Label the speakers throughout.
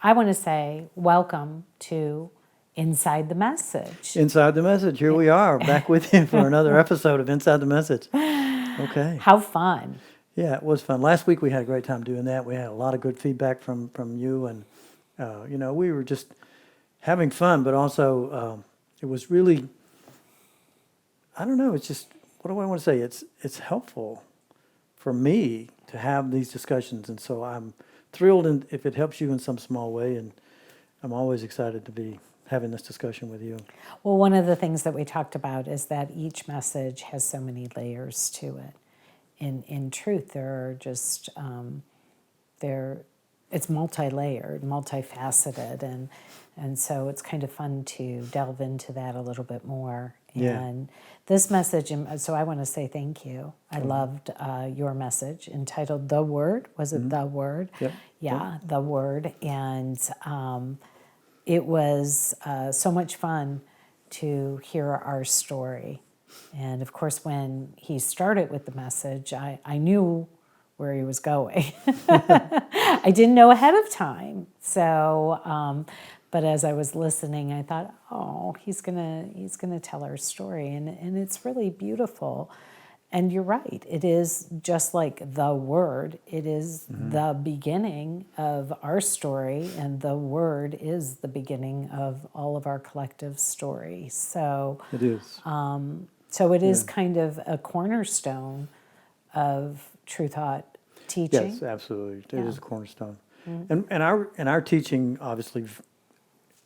Speaker 1: I want to say welcome to Inside the Message.
Speaker 2: Inside the Message, here we are, back with you for another episode of Inside the Message. Okay.
Speaker 1: How fun.
Speaker 2: Yeah, it was fun. Last week we had a great time doing that. We had a lot of good feedback from you, and we were just having fun, but also it was really, I don't know, it's just, what do I want to say? It's helpful for me to have these discussions, and so I'm thrilled if it helps you in some small way, and I'm always excited to be having this discussion with you.
Speaker 1: Well, one of the things that we talked about is that each message has so many layers to it. In truth, there are just it's multi-layered, multifaceted, and so it's kind of fun to delve into that a little bit more.
Speaker 2: Yeah.
Speaker 1: And this message, so I want to say thank you. I loved your message entitled "The Word." Was it "The Word"?
Speaker 2: Yep.
Speaker 1: Yeah, "The Word," and it was so much fun to hear our story. And of course, when he started with the message, I knew where he was going. I didn't know ahead of time. So, but as I was listening, I thought, oh, he's gonna tell our story, and it's really beautiful. And you're right. It is just like the Word. It is the beginning of our story, and the Word is the beginning of all of our collective story. So
Speaker 2: It is.
Speaker 1: so it is kind of a cornerstone of True Thought teaching.
Speaker 2: Yes, absolutely. It
Speaker 1: Yeah.
Speaker 2: is a cornerstone. And our teaching, obviously,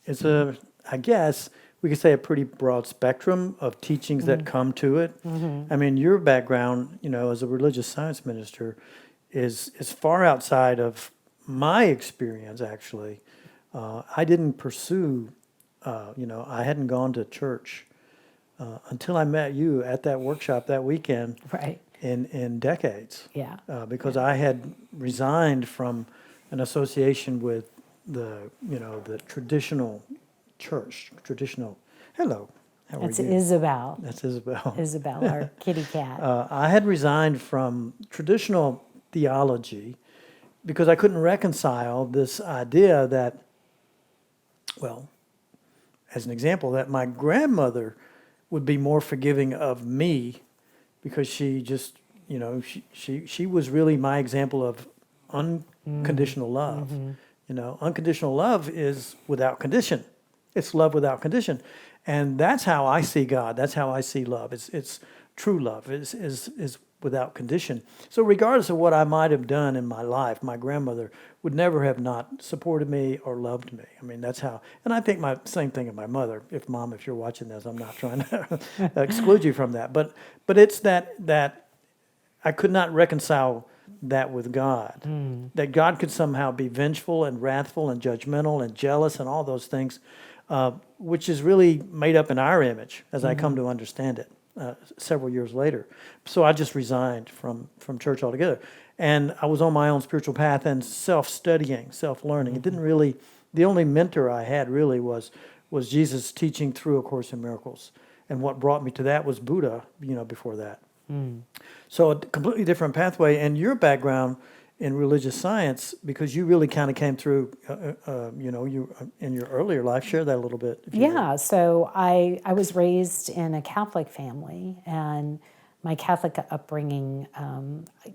Speaker 2: is I guess we could say a pretty broad spectrum of teachings that come to it. I mean, your background, as a religious science minister, is far outside of my experience. Actually, I didn't pursue. I hadn't gone to church until I met you at that workshop that weekend.
Speaker 1: Right.
Speaker 2: In decades.
Speaker 1: Yeah.
Speaker 2: Because I had resigned from an association with the traditional church, hello, how are
Speaker 1: That's
Speaker 2: you?
Speaker 1: Isabel.
Speaker 2: That's Isabel.
Speaker 1: Isabel, our kitty cat.
Speaker 2: I had resigned from traditional theology because I couldn't reconcile this idea that, well, as an example, that my grandmother would be more forgiving of me because she just, she was really my example of unconditional love. Unconditional love is without condition. It's love without condition. And that's how I see God. That's how I see love. It's true love is without condition. So regardless of what I might have done in my life, my grandmother would never have not supported me or loved me. I mean, that's how, and I think same thing of my mother. Mom, if you're watching this, I'm not trying to exclude you from that. But it's that I could not reconcile that with God. That God could somehow be vengeful and wrathful and judgmental and jealous and all those things, which is really made up in our image as I come to understand it several years later. So I just resigned from church altogether. And I was on my own spiritual path and self-studying, self-learning. It didn't really, the only mentor I had really was Jesus teaching through A Course in Miracles. And what brought me to that was Buddha, before that. So a completely different pathway. And your background in religious science, because you really kind of came through, you in your earlier life. Share that a little bit. If you would.
Speaker 1: Yeah, so I was raised in a Catholic family, and my Catholic upbringing,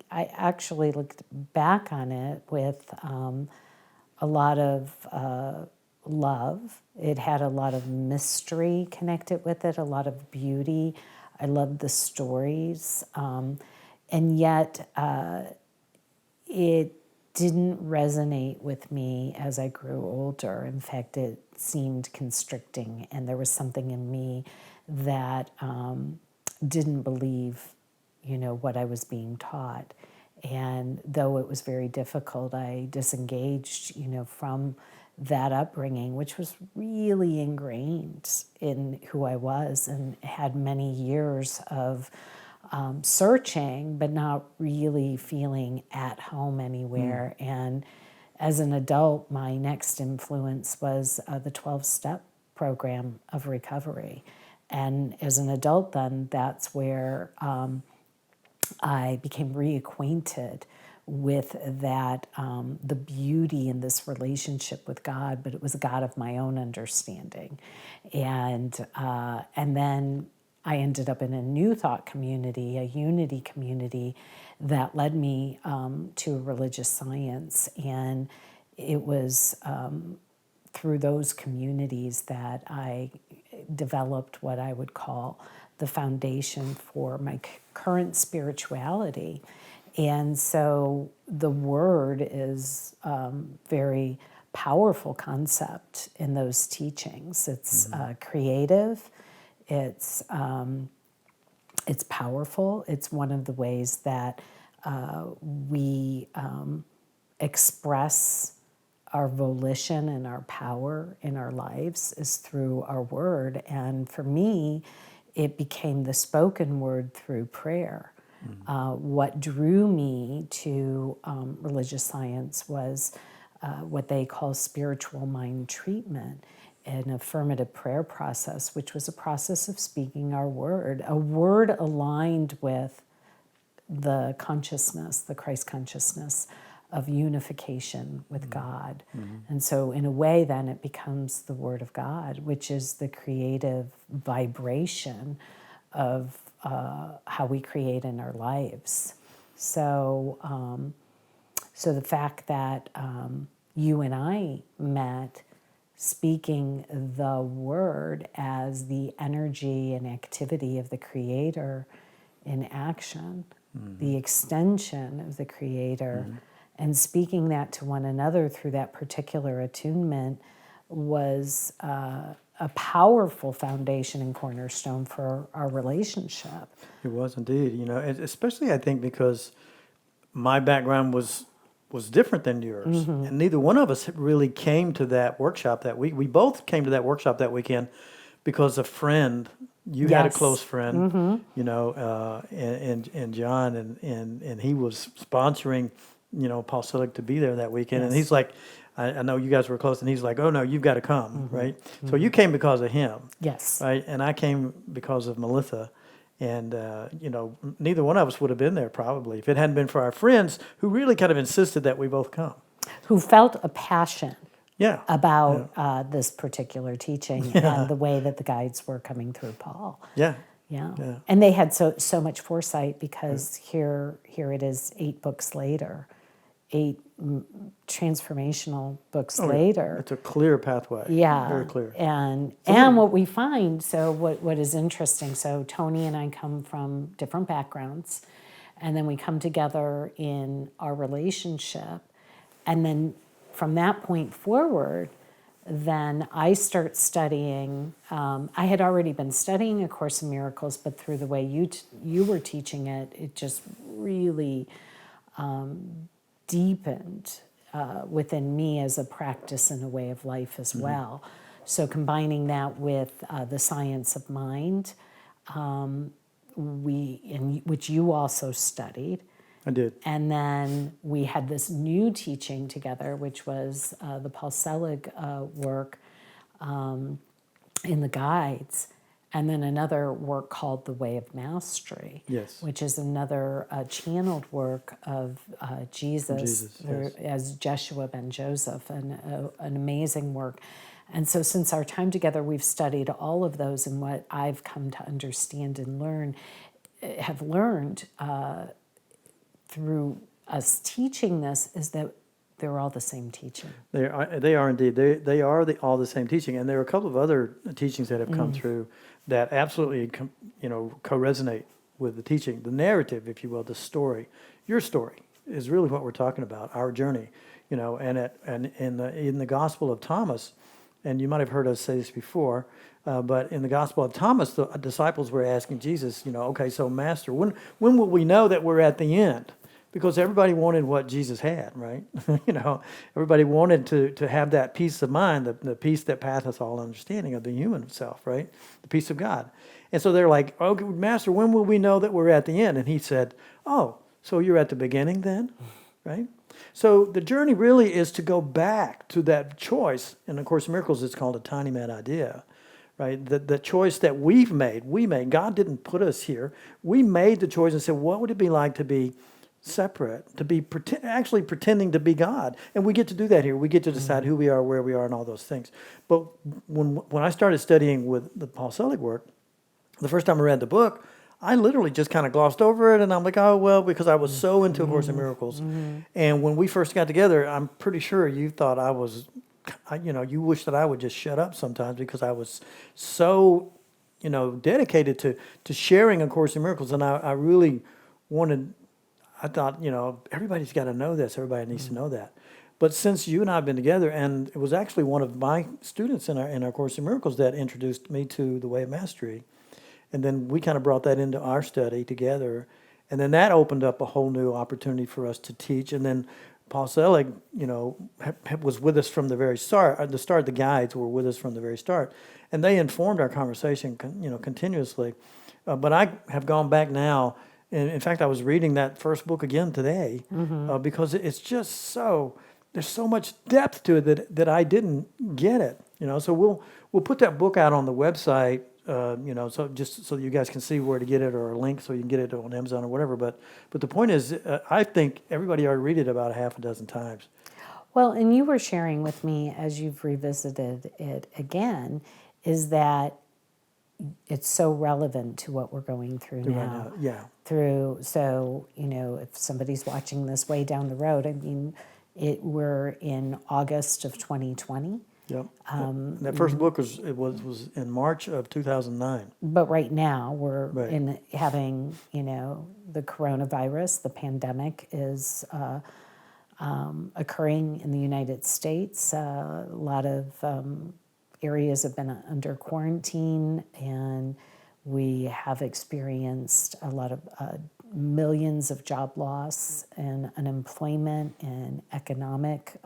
Speaker 1: I actually looked back on it with a lot of love. It had a lot of mystery connected with it, a lot of beauty. I loved the stories, and yet it didn't resonate with me as I grew older. In fact, it seemed constricting, and there was something in me that didn't believe, what I was being taught. And though it was very difficult, I disengaged, from that upbringing, which was really ingrained in who I was, and had many years of searching, but not really feeling at home anywhere. And as an adult, my next influence was the 12-step program of recovery. And as an adult then, that's where I became reacquainted with that, the beauty in this relationship with God, but it was a God of my own understanding. And then I ended up in a New Thought community, a unity community that led me to religious science. And it was through those communities that I developed what I would call the foundation for my current spirituality. And so the word is very powerful concept in those teachings. It's creative. It's powerful. It's one of the ways that we express our volition and our power in our lives is through our word. And for me, it became the spoken word through prayer. What drew me to religious science was what they call spiritual mind treatment, an affirmative prayer process, which was a process of speaking our word, a word aligned with the consciousness, the Christ consciousness of unification with God. And so in a way then it becomes the Word of God, which is the creative vibration of how we create in our lives. So, so the fact that you and I met speaking the Word as the energy and activity of the Creator in action, the extension of the Creator, and speaking that to one another through that particular attunement was a powerful foundation and cornerstone for our relationship.
Speaker 2: It was indeed, and especially I think because my background was different than yours, and neither one of us really came to that workshop that week. We both came to that workshop that weekend because a friend, you had a
Speaker 1: Yes.
Speaker 2: close friend, and John, and he was sponsoring, Paul Sillick to be there that weekend, and
Speaker 1: Yes.
Speaker 2: he's like, I know you guys were close, and he's like, oh no, you've got to come, right? So you came because of him,
Speaker 1: Yes.
Speaker 2: right? And I came because of Melissa. And, neither one of us would have been there probably if it hadn't been for our friends who really kind of insisted that we both come.
Speaker 1: Who felt a passion
Speaker 2: Yeah.
Speaker 1: about this particular teaching and the way that the guides were coming through Paul.
Speaker 2: Yeah.
Speaker 1: Yeah.
Speaker 2: Yeah.
Speaker 1: And they had so much foresight because here it is 8 books later, 8 transformational books later.
Speaker 2: It's a clear pathway.
Speaker 1: Yeah.
Speaker 2: Very clear.
Speaker 1: And what we find, so what is interesting, so Tony and I come from different backgrounds, and then we come together in our relationship, and then from that point forward, then I start studying. I had already been studying A Course in Miracles, but through the way you were teaching it, it just really deepened within me as a practice and a way of life as well. So combining that with the science of mind, which you also studied.
Speaker 2: I did.
Speaker 1: And then we had this new teaching together, which was the Paul Selig work in the guides. And then another work called The Way of Mastery,
Speaker 2: Yes.
Speaker 1: which is another channeled work of Jesus,
Speaker 2: yes.
Speaker 1: as Jeshua ben Joseph, and an amazing work. And so since our time together, we've studied all of those, and what I've come to understand and have learned through us teaching this is that they're all the same teaching.
Speaker 2: They are indeed. They are all the same teaching, and there are a couple of other teachings that have come through that absolutely, co-resonate with the teaching, the narrative, if you will, the story. Your story is really what we're talking about, our journey, and in the Gospel of Thomas, and you might have heard us say this before, but in the Gospel of Thomas, the disciples were asking Jesus, okay, so Master, when will we know that we're at the end? Because everybody wanted what Jesus had, right? Everybody wanted to have that peace of mind, the peace that passeth all understanding of the human self, right? The peace of God. And so they're like, okay, Master, when will we know that we're at the end? And he said, oh, so you're at the beginning then, right? So the journey really is to go back to that choice. And of course, in Miracles, it's called a tiny mad idea, right? The choice that we made. God didn't put us here. We made the choice and said, what would it be like to be separate, to be actually pretending to be God. And we get to do that here. We get to decide who we are, where we are, and all those things. But when I started studying with the Paul Selig work, the first time I read the book, I literally just kind of glossed over it, and I'm like, oh, well, because I was so into A Course in Miracles. And when we first got together, I'm pretty sure you thought I was, you wish that I would just shut up sometimes because I was so, dedicated to sharing A Course in Miracles. And I really wanted, I thought, everybody's got to know this. Everybody needs to know that. But since you and I have been together, and it was actually one of my students in our Course in Miracles that introduced me to the Way of Mastery. And then we kind of brought that into our study together. And then that opened up a whole new opportunity for us to teach. And then Paul Selig, was with us from the very start. The guides were with us from the very start. And they informed our conversation, continuously. But I have gone back now. And in fact, I was reading that first book again today because it's just there's so much depth to it that I didn't get it. So we'll put that book out on the website. So just so you guys can see where to get it, or a link so you can get it on Amazon or whatever. But the point is, I think everybody ought to read it about a half a dozen times.
Speaker 1: Well, and you were sharing with me as you've revisited it again, is that it's so relevant to what we're going through now.
Speaker 2: Right now. Yeah.
Speaker 1: So, if somebody's watching this way down the road, I mean, we're in August of 2020.
Speaker 2: Yep. That first book was in March of 2009.
Speaker 1: But right now we're
Speaker 2: Right.
Speaker 1: in having, the coronavirus, the pandemic is occurring in the United States. A lot of areas have been under quarantine, and we have experienced a lot of millions of job loss and unemployment and economic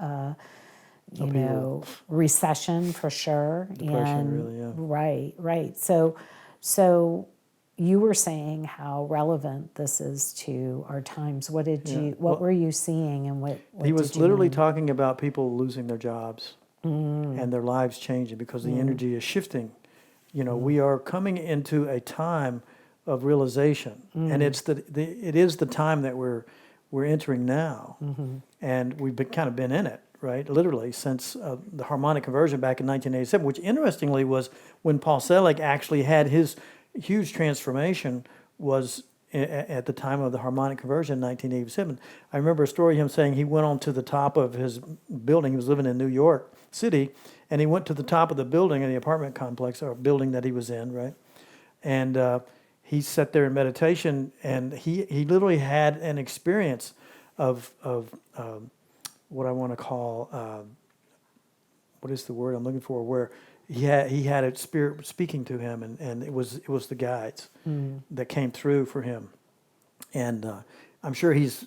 Speaker 1: recession for sure.
Speaker 2: Depression, really, yeah.
Speaker 1: Right. So you were saying how relevant this is to our times. What were you seeing, and what
Speaker 2: He was
Speaker 1: did you
Speaker 2: literally
Speaker 1: mean?
Speaker 2: talking about people losing their jobs and their lives changing because the energy is shifting. We are coming into a time of realization, and it is the time that we're entering now, and we've kind of been in it. Right, literally since the harmonic conversion back in 1987, which interestingly was when Paul Selig actually had his huge transformation, was at the time of the harmonic conversion in 1987. I remember a story of him saying he went on to the top of his building. He was living in New York City, and he went to the top of the building in the apartment complex or building that he was in, right? And he sat there in meditation, and he literally had an experience of what I want to call, what is the word I'm looking for, where he had a spirit speaking to him, and it was the guides that came through for him. And I'm sure he's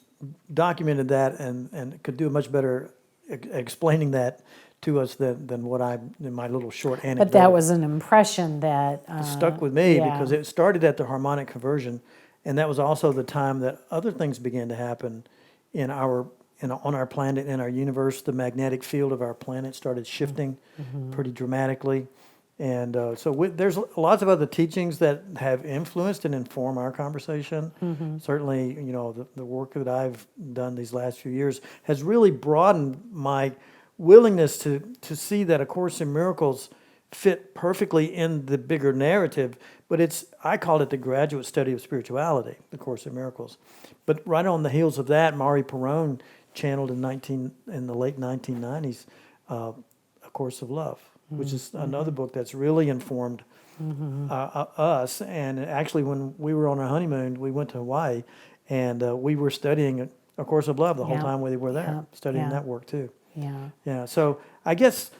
Speaker 2: documented that and could do a much better explaining that to us than what in my little short anecdote.
Speaker 1: But that was an impression that
Speaker 2: It stuck with me
Speaker 1: yeah.
Speaker 2: because it started at the harmonic conversion, and that was also the time that other things began to happen on our planet, in our universe. The magnetic field of our planet started shifting pretty dramatically. And there's lots of other teachings that have influenced and informed our conversation. Certainly, the work that I've done these last few years has really broadened my willingness to see that A Course in Miracles fit perfectly in the bigger narrative, but I called it the graduate study of spirituality, The Course in Miracles. But right on the heels of that, Mari Perron channeled in the late 1990s, A Course of Love, which is another book that's really informed us. And actually, when we were on our honeymoon, we went to Hawaii, and we were studying A Course of Love the whole time we were there, studying that work too. Yeah. So I guess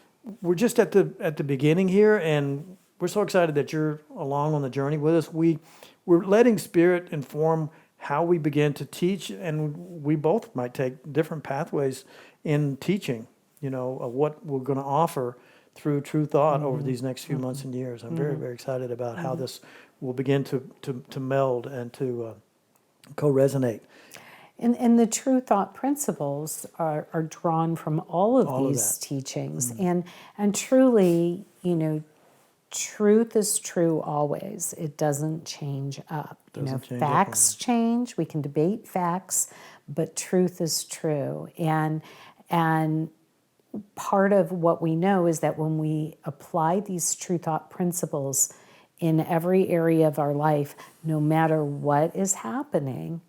Speaker 2: we're just at the beginning here, and we're so excited that you're along on the journey with us. We're letting Spirit inform how we begin to teach, and we both might take different pathways in teaching, of what we're going to offer through true thought over these next few months and years. I'm very, very excited about how this will begin to meld and to co-resonate.
Speaker 1: And the true thought principles are drawn from all of
Speaker 2: All of
Speaker 1: these
Speaker 2: that.
Speaker 1: teachings. And truly, truth is true always. It doesn't change up.
Speaker 2: Doesn't change up on
Speaker 1: Facts change. We can debate facts, but truth is true. And part of what we know is that when we apply these true thought principles in every area of our life, no matter what is happening,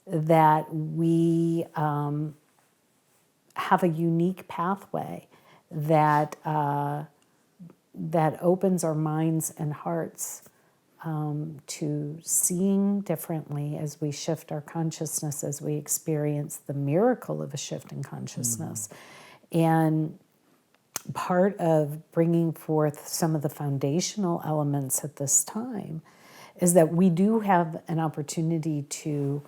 Speaker 1: that we have a unique pathway that that opens our minds and hearts to seeing differently as we shift our consciousness, as we experience the miracle of a shift in consciousness. And part of bringing forth some of the foundational elements at this time is that we do have an opportunity to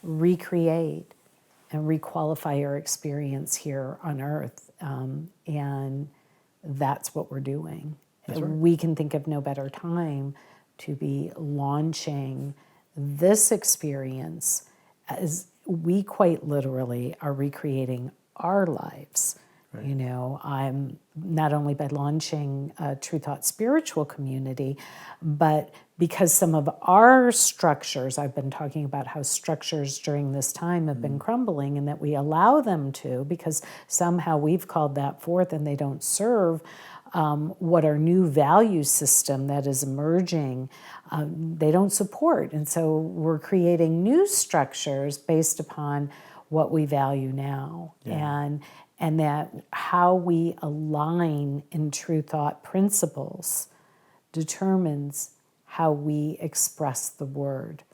Speaker 1: recreate and requalify our experience here on earth. And that's what we're doing.
Speaker 2: That's right.
Speaker 1: We can think of no better time to be launching this experience as we quite literally are recreating our lives.
Speaker 2: Right.
Speaker 1: I'm not only by launching a True Thought spiritual community, but because some of our structures, I've been talking about how structures during this time have been crumbling, and that we allow them to, because somehow we've called that forth and they don't serve what our new value system that is emerging, they don't support. And so we're creating new structures based upon what we value now.
Speaker 2: Yeah.
Speaker 1: And that how we align in true thought principles determines how we express the word,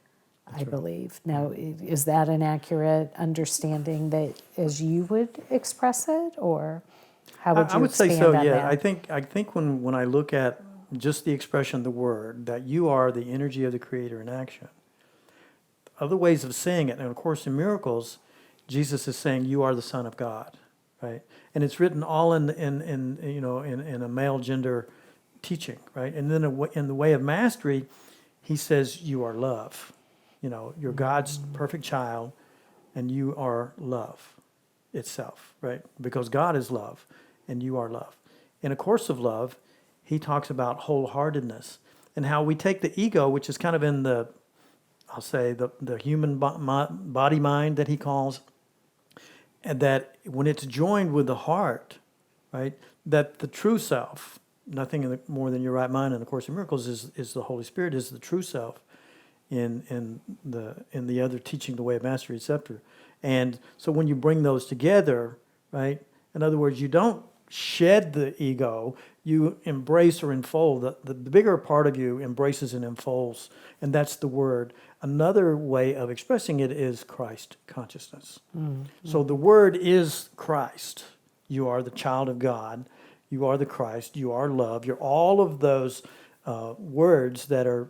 Speaker 1: I believe. Now, is that an accurate understanding that as you would express it, or how would you
Speaker 2: I would say
Speaker 1: expand
Speaker 2: so,
Speaker 1: on
Speaker 2: yeah.
Speaker 1: that?
Speaker 2: I think when I look at just the expression of the word, that you are the energy of the Creator in action. Other ways of saying it, and of course in miracles, Jesus is saying you are the Son of God, right? And it's written all in a male gender teaching, right? And then in the way of mastery, he says you are love. You're God's perfect child, and you are love itself, right? Because God is love, and you are love. In A Course of Love, he talks about wholeheartedness and how we take the ego, which is kind of in the human body mind that he calls, and that when it's joined with the heart, right, that the true self, nothing more than your right mind in the Course in Miracles is the Holy Spirit, is the true self in the other teaching, the way of mastery, etc. And so when you bring those together, right, in other words, you don't shed the ego, you embrace or enfold. The bigger part of you embraces and enfolds, and that's the word. Another way of expressing it is Christ consciousness. So the word is Christ. You are the child of God. You are the Christ. You are love. You're all of those words that are,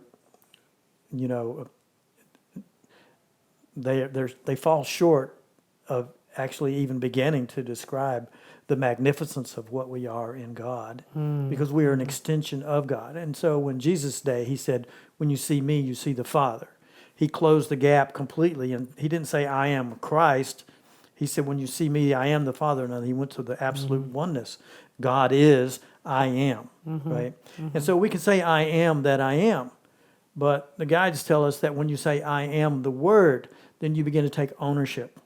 Speaker 2: they fall short of actually even beginning to describe the magnificence of what we are in God, because we are an extension of God. And so when Jesus' day, he said, when you see me, you see the Father. He closed the gap completely, and he didn't say, I am Christ. He said, when you see me, I am the Father. And then he went to the absolute oneness. God is, I am, right? And so we can say, I am that I am. But the guides tell us that when you say, I am the Word, then you begin to take ownership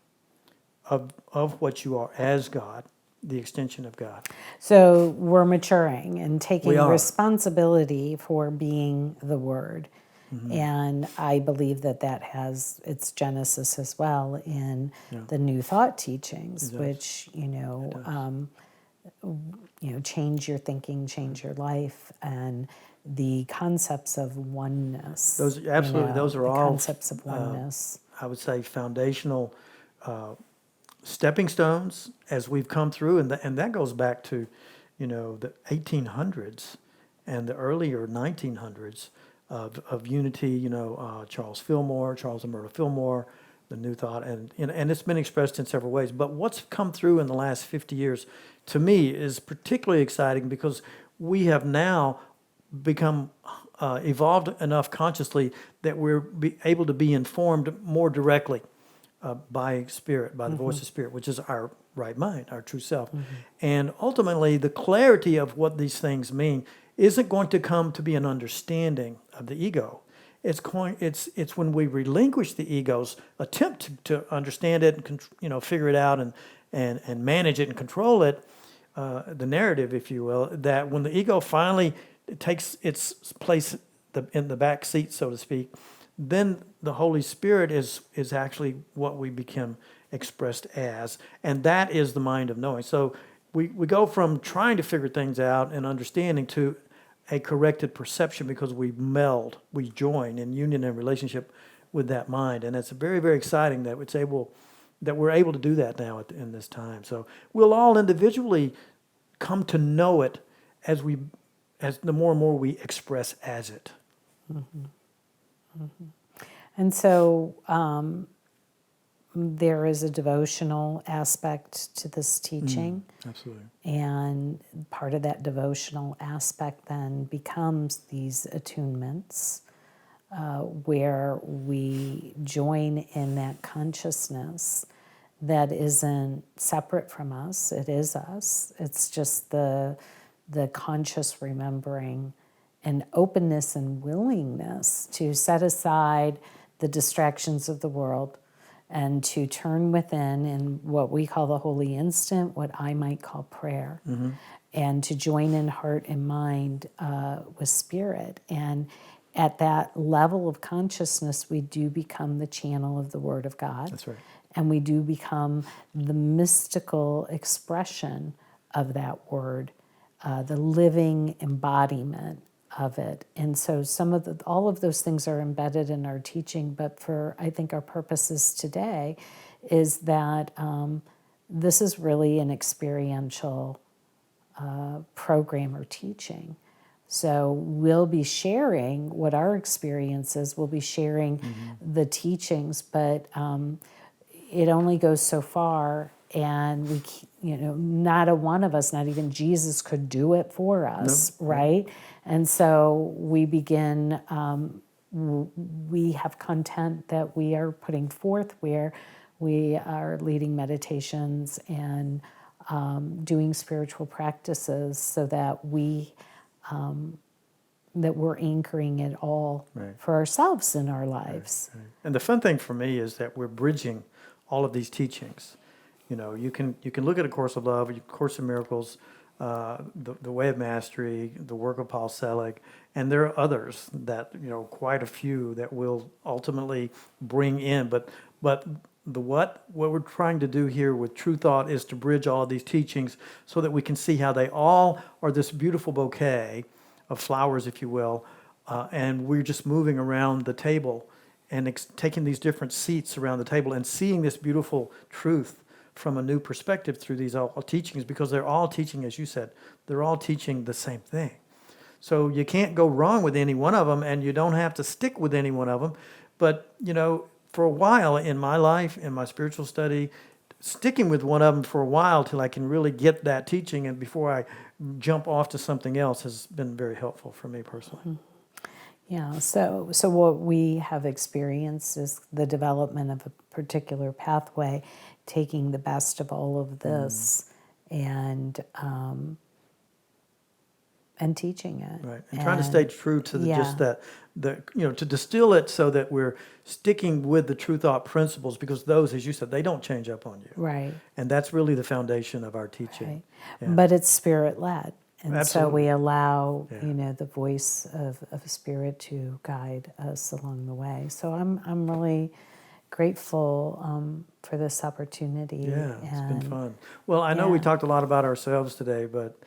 Speaker 2: of what you are as God, the extension of God.
Speaker 1: So we're maturing and taking
Speaker 2: We are.
Speaker 1: responsibility for being the Word. And I believe that has its genesis as well in the New Thought teachings, which, change your thinking, change your life, and the concepts of oneness.
Speaker 2: Those are all
Speaker 1: concepts of oneness.
Speaker 2: I would say foundational stepping stones as we've come through, and that goes back to, the 1800s and the earlier 1900s of unity. Charles and Myrtle Fillmore, the New Thought, and it's been expressed in several ways. But what's come through in the last 50 years, to me, is particularly exciting because we have now become evolved enough consciously that we're able to be informed more directly by Spirit, by the voice of Spirit, which is our right mind, our true self. And ultimately, the clarity of what these things mean isn't going to come to be an understanding of the ego. It's when we relinquish the ego's attempt to understand it and figure it out and manage it and control it, the narrative, if you will, that when the ego finally takes its place in the back seat, so to speak, then the Holy Spirit is actually what we become expressed as, and that is the mind of knowing. So we go from trying to figure things out and understanding to a corrected perception, because we join in union and relationship with that mind, and it's very, very exciting that we're able to do that now in this time. So we'll all individually come to know it as the more and more we express as it.
Speaker 1: And so there is a devotional aspect to this teaching.
Speaker 2: Absolutely.
Speaker 1: And part of that devotional aspect then becomes these attunements, where we join in that consciousness that isn't separate from us. It is us. It's just the conscious remembering and openness and willingness to set aside the distractions of the world and to turn within in what we call the holy instant, what I might call prayer, and to join in heart and mind with spirit. And at that level of consciousness, we do become the channel of the Word of God.
Speaker 2: That's right.
Speaker 1: And we do become the mystical expression of that Word, the living embodiment of it. And so all of those things are embedded in our teaching, but for, I think, our purposes today is that this is really an experiential program or teaching. So we'll be sharing what our experience is, we'll be sharing the teachings, but it only goes so far, and not a one of us, not even Jesus, could do it for us, right? And so we begin, we have content that we are putting forth where we are leading meditations and doing spiritual practices so that that we're anchoring it all for ourselves in our lives.
Speaker 2: Right. And the fun thing for me is that we're bridging all of these teachings. You can look at A Course of Love, A Course in Miracles, the Way of Mastery, the work of Paul Selig, and there are others that, quite a few that will ultimately bring in. But what we're trying to do here with True Thought is to bridge all of these teachings so that we can see how they all are this beautiful bouquet of flowers, if you will, and we're just moving around the table and taking these different seats around the table and seeing this beautiful truth from a new perspective through these all teachings, because they're all teaching, as you said, they're all teaching the same thing. So you can't go wrong with any one of them, and you don't have to stick with any one of them. But, for a while in my life, in my spiritual study, sticking with one of them for a while till I can really get that teaching and before I jump off to something else has been very helpful for me personally.
Speaker 1: Yeah, so what we have experienced is the development of a particular pathway, taking the best of all of this and teaching it.
Speaker 2: Right, and trying to stay true to to distill it so that we're sticking with the True Thought principles, because those, as you said, they don't change up on you.
Speaker 1: Right.
Speaker 2: And that's really the foundation of our teaching.
Speaker 1: Right.
Speaker 2: Yeah.
Speaker 1: But it's spirit-led. And
Speaker 2: Absolutely.
Speaker 1: so we allow,
Speaker 2: Yeah.
Speaker 1: the voice of spirit to guide us along the way. So I'm really grateful for this opportunity.
Speaker 2: Yeah, it's been fun. Well, I know we talked a lot about ourselves today, but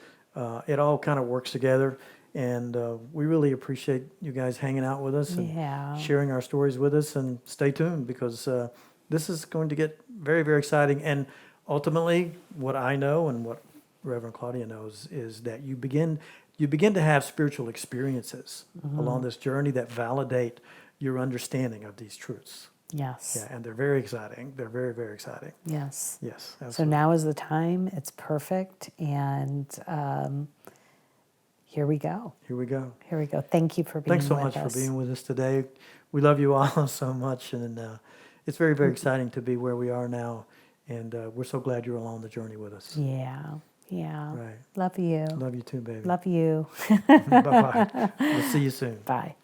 Speaker 2: it all kind of works together. And we really appreciate you guys hanging out with us and sharing our stories with us. And stay tuned, because this is going to get very, very exciting. And ultimately, what I know and what Reverend Claudia knows is that you begin to have spiritual experiences along this journey that validate your understanding of these truths.
Speaker 1: Yes.
Speaker 2: Yeah, and they're very exciting. They're very, very exciting.
Speaker 1: Yes.
Speaker 2: Yes, absolutely.
Speaker 1: So now is the time. It's perfect. And here we go.
Speaker 2: Here we go.
Speaker 1: Here we go. Thank you for being with us.
Speaker 2: Thanks so much for being with us today. We love you all so much, and it's very, very exciting to be where we are now. And we're so glad you're along the journey with us.
Speaker 1: Yeah. Yeah.
Speaker 2: Right.
Speaker 1: Love you.
Speaker 2: Love you too, baby.
Speaker 1: Love you.
Speaker 2: Bye-bye. We'll see you soon.
Speaker 1: Bye.